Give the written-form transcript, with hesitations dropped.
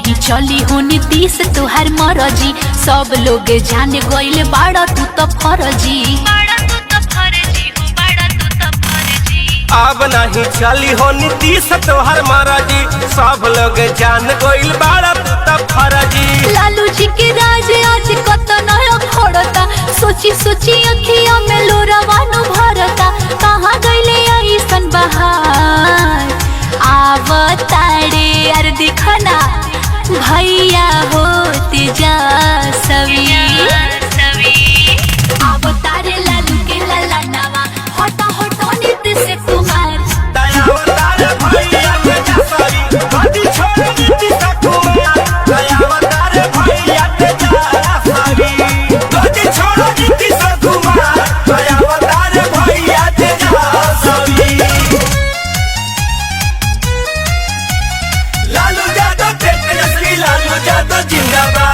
नहीं चली हो नीतीश तुहार मरजी, सब लोग जान गइल बाड़ा तू तो फरजी। अब नहीं चली हो नीतीश तोहर मरजी, सब लोग जान गइल बाड़ा तू तो फरजी। लालू जी के राज आज कत नया खोड़ता, सोची सोची अखिया में लोरवानु भरता। कहाँ गइले ऐसन बहार आवतारे यार दिखना भैया होते जा सवी। आवतारे लालू के लाला नवा हटा हटा नीतीश कुमार। दयावतार भैया के जा सवी, गद्दी छोड़ नीतीश कुमार। दयावतार भैया के जा सवी, गद्दी छोड़ नीतीश कुमार। दयावतार भैया के जा सवी। लालू यादव तेजस्वी, लालू यादव जिंदाबाद।